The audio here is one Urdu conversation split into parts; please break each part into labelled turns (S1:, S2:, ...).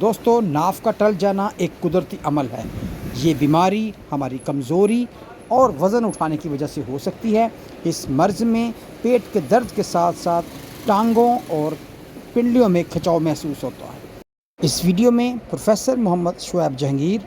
S1: دوستو، ناف کا ٹل جانا ایک قدرتی عمل ہے۔ یہ بیماری ہماری کمزوری اور وزن اٹھانے کی وجہ سے ہو سکتی ہے۔ اس مرض میں پیٹ کے درد کے ساتھ ساتھ ٹانگوں اور پنڈلیوں میں کھچاؤ محسوس ہوتا ہے۔ اس ویڈیو میں پروفیسر محمد شعیب جہانگیر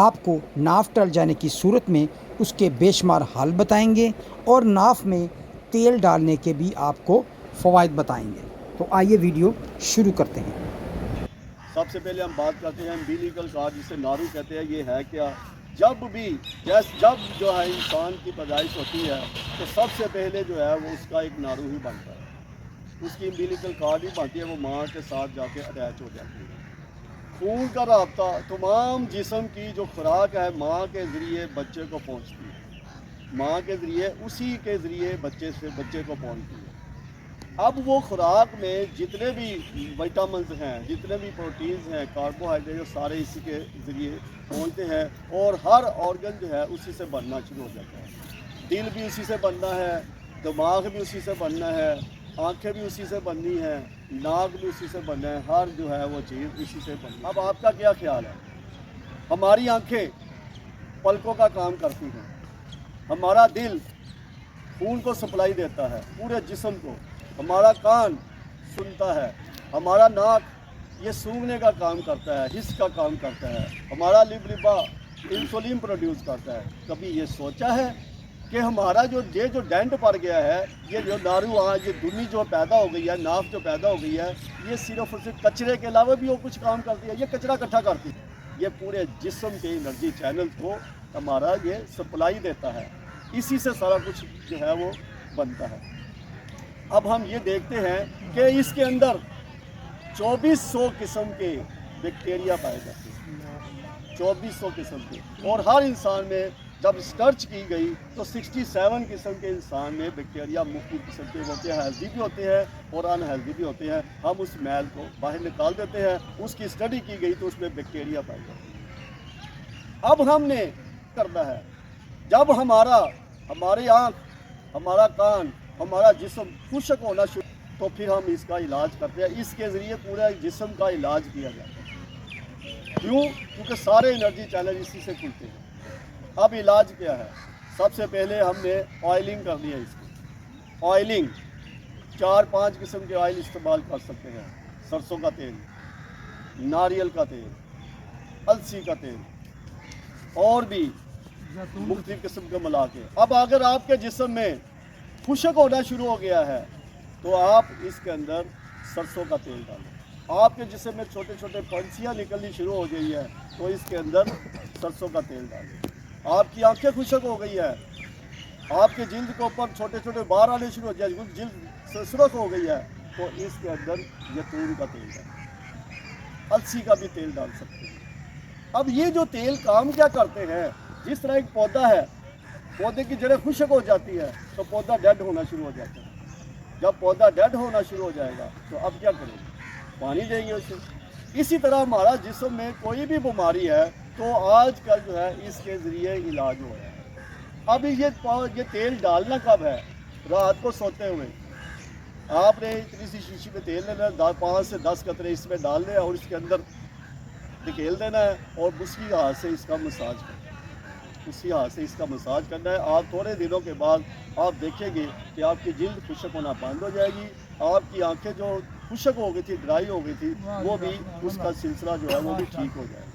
S1: آپ کو ناف ٹل جانے کی صورت میں اس کے بے شمار حل بتائیں گے اور ناف میں تیل ڈالنے کے بھی آپ کو فوائد بتائیں گے۔ تو آئیے ویڈیو شروع کرتے ہیں۔
S2: سب سے پہلے ہم بات کرتے ہیں امبیلیکل کارڈ، جسے نارو کہتے ہیں۔ یہ ہے کیا؟ جب جو ہے انسان کی پیدائش ہوتی ہے تو سب سے پہلے جو ہے وہ اس کا ایک نارو ہی بنتا ہے، اس کی امبیلیکل کارڈ ہی بنتی ہے، وہ ماں کے ساتھ جا کے اٹیچ ہو جاتی ہے۔ خون کا رابطہ تمام جسم کی جو خوراک ہے ماں کے ذریعے بچے کو پہنچتی ہے، ماں کے ذریعے اسی کے ذریعے بچے کو پہنچتی ہے۔ اب وہ خوراک میں جتنے بھی وٹامنز ہیں، جتنے بھی پروٹینز ہیں، کاربوہائیڈریٹ، سارے اسی کے ذریعے پہنچتے ہیں اور ہر آرگن جو ہے اسی سے بننا شروع ہو جاتا ہے۔ دل بھی اسی سے بننا ہے، دماغ بھی اسی سے بننا ہے، آنکھیں بھی اسی سے بننی ہیں، ناک بھی اسی سے بننا ہے، ہر جو ہے وہ چیز اسی سے بننا ہے۔ اب آپ کا کیا خیال ہے؟ ہماری آنکھیں پلکوں کا کام کرتی ہیں، ہمارا دل خون کو سپلائی دیتا ہے پورے جسم کو، ہمارا کان سنتا ہے، ہمارا ناک یہ سونگھنے کا کام کرتا ہے، حس کا کام کرتا ہے، ہمارا لبا انسولین پروڈیوس کرتا ہے۔ کبھی یہ سوچا ہے کہ ہمارا جو ڈینٹ پڑ گیا ہے، یہ جو نارو یہ دنی جو پیدا ہو گئی ہے، ناف جو پیدا ہو گئی ہے، یہ صرف کچرے کے علاوہ بھی وہ کچھ کام کرتی ہے؟ یہ کچرا اکٹھا کرتی ہے، یہ پورے جسم کے انرجی چینلز کو ہمارا یہ سپلائی دیتا ہے، اسی سے سارا کچھ جو ہے وہ بنتا ہے۔ اب ہم یہ دیکھتے ہیں کہ اس کے اندر 2400 قسم کے بیکٹیریا پائے جاتے ہیں، 2400 قسم کے، اور ہر انسان میں جب سرچ کی گئی تو 67 قسم کے انسان میں بیکٹیریا مختلف قسم کے ہوتے ہیں، ہیلدی بھی ہوتے ہیں اور ان ہیلدی بھی ہوتے ہیں۔ ہم اس میل کو باہر نکال دیتے ہیں، اس کی اسٹڈی کی گئی تو اس میں بیکٹیریا پائے جاتے ہیں۔ اب ہم نے کرنا ہے، جب ہماری آنکھ، ہمارا کان، ہمارا جسم خشک ہونا شروع تو پھر ہم اس کا علاج کرتے ہیں، اس کے ذریعے پورے جسم کا علاج کیا جاتا ہے۔ کیوں؟ کیونکہ سارے انرجی چینل اسی سے کھلتے ہیں۔ اب علاج کیا ہے؟ سب سے پہلے ہم نے آئلنگ کرنی ہے اس کی۔ آئلنگ 4-5 قسم کے آئل استعمال کر سکتے ہیں، سرسوں کا تیل، ناریل کا تیل، السی کا تیل اور بھی مختلف قسم کے ملا کے۔ اب اگر آپ کے جسم میں خشک ہونا شروع ہو گیا ہے تو آپ اس کے اندر سرسوں کا تیل ڈالیں۔ آپ کے جسم میں چھوٹے چھوٹے پھنسیاں نکلنی شروع ہو گئی ہے تو اس کے اندر سرسوں کا تیل ڈالیں۔ آپ کی آنکھیں خشک ہو گئی ہے، آپ کے جلد کے اوپر چھوٹے چھوٹے بار آنے شروع ہو جائے، جلد سرخ ہو گئی ہے تو اس کے اندر زیتون کا تیل ڈالیں، السی کا بھی تیل ڈال سکتے ہیں۔ اب یہ جو تیل کام کیا کرتے ہیں؟ جس طرح ایک پودا ہے، پودے کی جڑیں خشک ہو جاتی ہے تو پودا ڈیڈ ہونا شروع ہو جاتا ہے۔ جب پودا ڈیڈ ہونا شروع ہو جائے گا تو اب کیا کریں گے؟ پانی دیں گے اسے۔ اسی طرح ہمارا جسم میں کوئی بھی بیماری ہے تو آج کل جو ہے اس کے ذریعے علاج ہو رہا ہے۔ اب یہ تیل ڈالنا کب ہے؟ رات کو سوتے ہوئے آپ نے اتنی سی شیشی میں تیل لینا، 5 سے 10 قطرے اس میں ڈالنے اور اس کے اندر نکیل دینا ہے اور اسی ہاتھ سے اس کا مساج کرنا ہے، اسی ہاتھ سے اس کا مساج کرنا ہے۔ آپ تھوڑے دنوں کے بعد آپ دیکھیں گے کہ آپ کی جلد خشک ہونا بند ہو جائے گی، آپ کی آنکھیں جو خشک ہو گئی تھی، ڈرائی ہو گئی تھی، وہ بھی اس کا سلسلہ جو ہے وہ بھی ٹھیک ہو جائے گا۔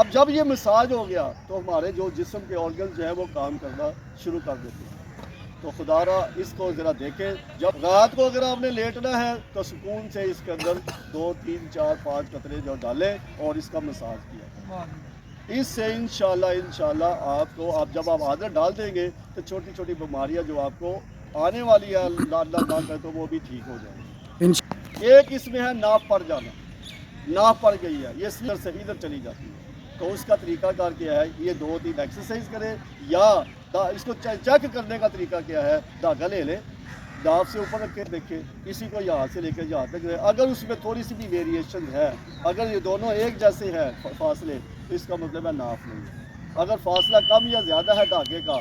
S2: اب جب یہ مساج ہو گیا تو ہمارے جو جسم کے آرگنز جو ہے وہ کام کرنا شروع کر دیتے ہیں۔ تو خدا را اس کو ذرا دیکھیں، جب رات کو اگر آپ نے لیٹنا ہے تو سکون سے اس کے اندر 2 3 4 5 قطرے جو ڈالیں اور اس کا مساج کیا۔ اس سے انشاءاللہ آپ کو جب آپ عادت ڈال دیں گے تو چھوٹی چھوٹی بیماریاں جو آپ کو آنے والی ہے اللہ نہ کرے تو وہ بھی ٹھیک ہو جائیں گی۔ ایک اس میں ہے ناف پڑ جانا، ناف پڑ گئی ہے، یہ ادھر سے ادھر چلی جاتی ہے، تو اس کا طریقہ کار کیا ہے؟ یہ 2-3 ایکسرسائز کریں، یا اس کو چیک کرنے کا طریقہ کیا ہے؟ دھاگا لے لیں، ناف سے اوپر رکھ کے دیکھیں، اسی کو یہاں سے لے کے یہاں تک، اگر اس میں تھوڑی سی بھی ویریشن ہے، اگر یہ دونوں ایک جیسے ہیں فاصلے، تو اس کا مطلب ہے ناف نہیں ہے۔ اگر فاصلہ کم یا زیادہ ہے دھاگے کا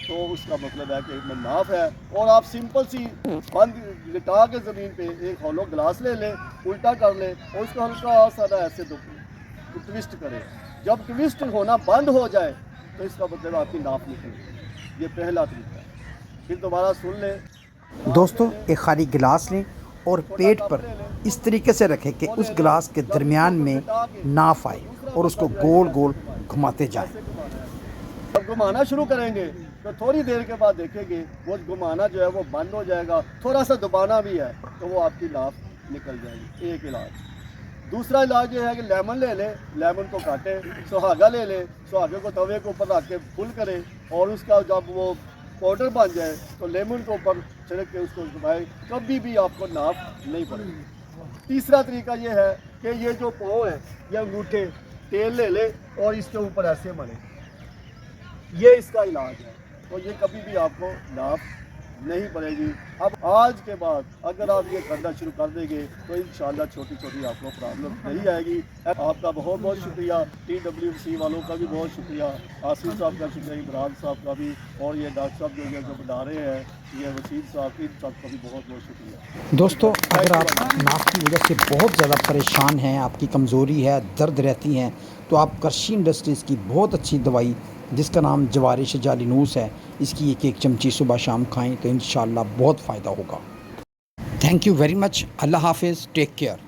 S2: تو اس کا مطلب ہے کہ میں ناف ہے. اور آپ سمپل سی بند لٹا کے زمین پہ ایک ہولو گلاس لے لیں, الٹا کر لیں اور اس کو ہلکا سا ایسے ٹوسٹ کریں. جب ٹوسٹ ہونا بند ہو جائے تو اس کا مطلب آپ کی ناف نکل گئی. یہ پہلا طریقہ ہے. پھر دوبارہ سن لیں.
S1: دوستوں ایک خالی گلاس لیں اور پیٹ پر اس طریقے سے رکھیں کہ اس گلاس کے درمیان میں ناف آئے اور اس کو گول گول گھماتے جائیں.
S2: جب گھمانا شروع کریں گے تو تھوڑی دیر کے بعد دیکھیں گے وہ گھمانا جو ہے وہ بند ہو جائے گا. تھوڑا سا دبانا بھی ہے تو وہ آپ کی ناف نکل جائے گی. ایک علاج. دوسرا علاج یہ ہے کہ لیمن لے لیں, لیمن کو کاٹیں, سہاگا لے لیں, سہاگے کو توے کے اوپر رکھ کے فل کریں اور اس کا جب وہ پاؤڈر بن جائے تو لیمن کے اوپر چھڑک کے اس کو دبائیں. کبھی بھی آپ کو ناف نہیں پڑے گی. تیسرا طریقہ یہ ہے کہ یہ جو پاؤں ہے یہ انگوٹھے تیل لے لیں اور اس کے اوپر ایسے ملیں. یہ اس کا علاج ہے. تو یہ کبھی بھی آپ کو ناف نہیں پڑے گی. اب آج کے بعد اگر آپ یہ کرنا شروع کر دیں گے تو انشاءاللہ چھوٹی چھوٹی آپ کو پرابلم نہیں آئے گی. آپ کا بہت بہت شکریہ. TWC والوں کا بھی بہت شکریہ. آصف صاحب کا شکریہ, عمران صاحب کا بھی, اور یہ ڈاکٹر صاحب جو بنا رہے ہیں یہ وسیم صاحب, ان سب کا بھی بہت بہت شکریہ.
S1: دوستوں اگر آپ ناف کی وجہ سے بہت زیادہ پریشان ہیں, آپ کی کمزوری ہے, درد رہتی ہیں, تو آپ کرشی انڈسٹریز کی بہت اچھی دوائی جس کا نام جوارش جالینوس ہے, اس کی ایک چمچی صبح شام کھائیں تو انشاءاللہ بہت فائدہ ہوگا. Thank you very much. Allah حافظ. Take care.